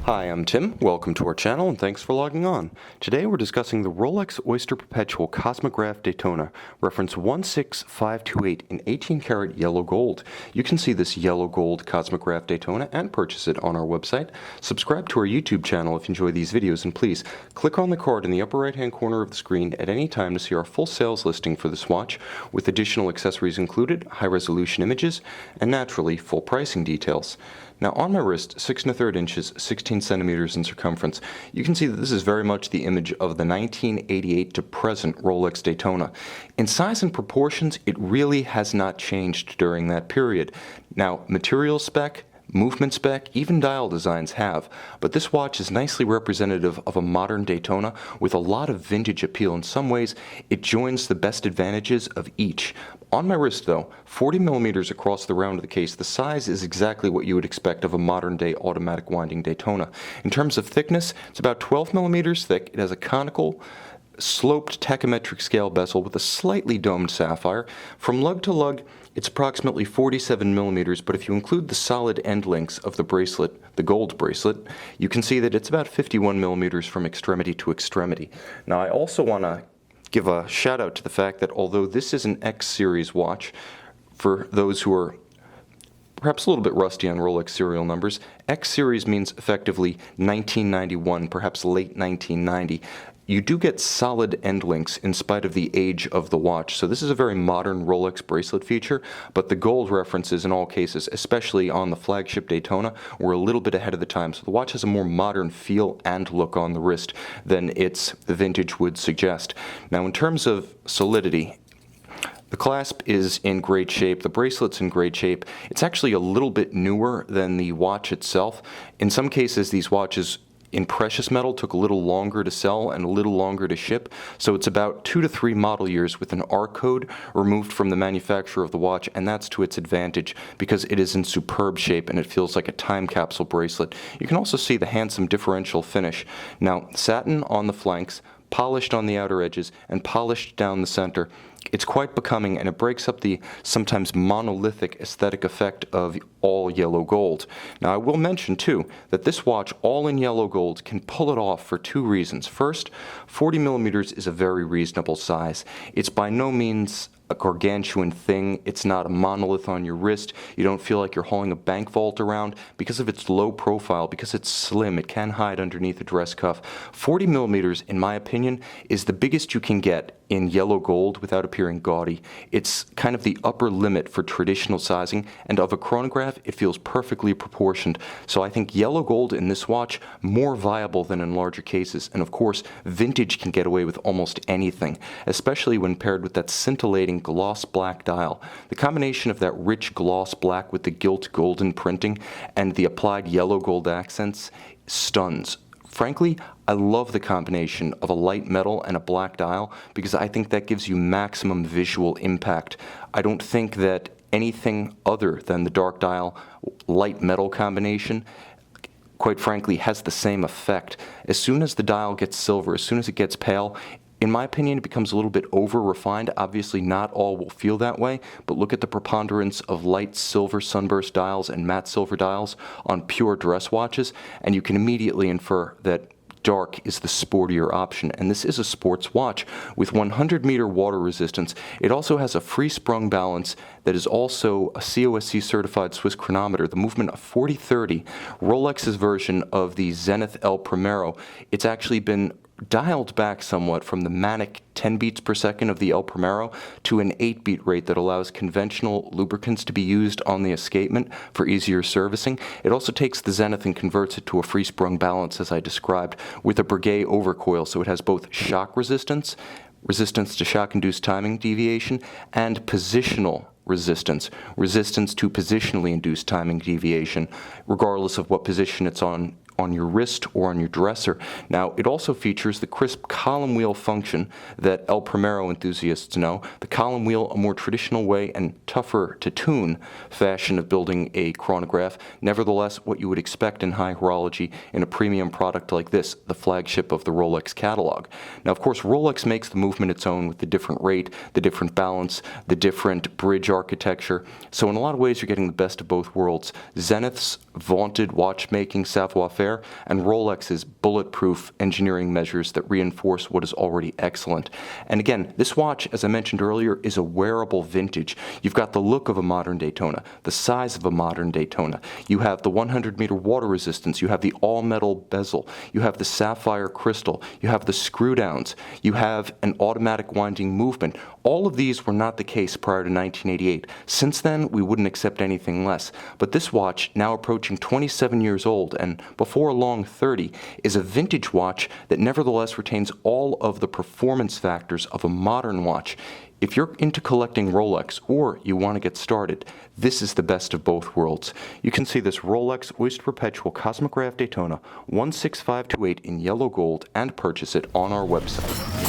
Hi, I'm Tim. Welcome to our channel and thanks for logging on. Today we're discussing the Rolex Oyster Perpetual Cosmograph Daytona, reference 16528 in 18-karat yellow gold. You can see this yellow gold Cosmograph Daytona and purchase it on our website. Subscribe to our YouTube channel if you enjoy these videos, and please click on the card in the upper right hand corner of the screen at any time to see our full sales listing for this watch with additional accessories included, high resolution images, and naturally full pricing details. Now on my wrist, 6 1/3 inches, 16 centimeters in circumference, you can see that this is very much the image of the 1988 to present Rolex Daytona. In size and proportions, it really has not changed during that period. Now, material spec, movement spec, even dial designs have, but this watch is nicely representative of a modern Daytona with a lot of vintage appeal. In some ways, it joins the best advantages of each. On my wrist though, 40 millimeters across the round of the case, the size is exactly what you would expect of a modern day automatic winding Daytona. In terms of thickness, it's about 12 millimeters thick. It has a conical, sloped tachymetric scale bezel with a slightly domed sapphire. From lug to lug, it's approximately 47 millimeters, but if you include the solid end links of the bracelet, the gold bracelet, you can see that it's about 51 millimeters from extremity to extremity. Now I also want to give a shout out to the fact that although this is an X series watch, for those who are perhaps a little bit rusty on Rolex serial numbers, X series means effectively 1991, perhaps late 1990. You do get solid end links in spite of the age of the watch, so this is a very modern Rolex bracelet feature, but the gold references in all cases, especially on the flagship Daytona, were a little bit ahead of the time, so the watch has a more modern feel and look on the wrist than its vintage would suggest. Now in terms of solidity, the clasp is in great shape, the bracelet's in great shape. It's actually a little bit newer than the watch itself. In some cases, these watches in precious metal took a little longer to sell and a little longer to ship, so it's about 2 to 3 model years with an R code removed from the manufacturer of the watch, and that's to its advantage because it is in superb shape and it feels like a time capsule bracelet. You can also see the handsome differential finish. Now, satin on the flanks, polished on the outer edges, and polished down the center. It's quite becoming, and it breaks up the sometimes monolithic aesthetic effect of all yellow gold. Now I will mention too that this watch, all in yellow gold, can pull it off for 2 reasons. First, 40 millimeters is a very reasonable size. It's by no means a gargantuan thing. It's not a monolith on your wrist. You don't feel like you're hauling a bank vault around. Because of its low profile, because it's slim, it can hide underneath a dress cuff. 40 millimeters, in my opinion, is the biggest you can get in yellow gold without appearing gaudy. It's kind of the upper limit for traditional sizing, and of a chronograph, it feels perfectly proportioned. So I think yellow gold in this watch, more viable than in larger cases. And of course, vintage can get away with almost anything, especially when paired with that scintillating gloss black dial. The combination of that rich gloss black with the gilt golden printing and the applied yellow gold accents stuns. Frankly, I love the combination of a light metal and a black dial because I think that gives you maximum visual impact. I don't think that anything other than the dark dial light metal combination, quite frankly, has the same effect. As soon as the dial gets silver, as soon as it gets pale, in my opinion, it becomes a little bit over-refined. Obviously, not all will feel that way, but look at the preponderance of light silver sunburst dials and matte silver dials on pure dress watches, and you can immediately infer that dark is the sportier option, and this is a sports watch with 100-meter water resistance. It also has a free sprung balance that is also a COSC certified Swiss chronometer, the movement of 4030, Rolex's version of the Zenith El Primero. It's actually been dialed back somewhat from the manic 10 beats per second of the El Primero to an 8-beat rate that allows conventional lubricants to be used on the escapement for easier servicing. It also takes the Zenith and converts it to a free-sprung balance, as I described, with a Breguet overcoil, so it has both shock resistance, resistance to shock-induced timing deviation, and positional resistance, resistance to positionally induced timing deviation, regardless of what position it's on your wrist or on your dresser. Now, it also features the crisp column wheel function that El Primero enthusiasts know. The column wheel, a more traditional way and tougher to tune fashion of building a chronograph. Nevertheless, what you would expect in high horology in a premium product like this, the flagship of the Rolex catalog. Now, of course, Rolex makes the movement its own with the different rate, the different balance, the different bridge architecture. So in a lot of ways, you're getting the best of both worlds. Zenith's vaunted watchmaking savoir-faire wear, and Rolex's bulletproof engineering measures that reinforce what is already excellent. And again, this watch, as I mentioned earlier, is a wearable vintage. You've got the look of a modern Daytona, the size of a modern Daytona. You have the 100-meter water resistance. You have the all-metal bezel. You have the sapphire crystal. You have the screw downs. You have an automatic winding movement. All of these were not the case prior to 1988. Since then, we wouldn't accept anything less. But this watch, now approaching 27 years old and before long 30, is a vintage watch that nevertheless retains all of the performance factors of a modern watch. If you're into collecting Rolex or you want to get started, this is the best of both worlds. You can see this Rolex Oyster Perpetual Cosmograph Daytona 16528 in yellow gold and purchase it on our website.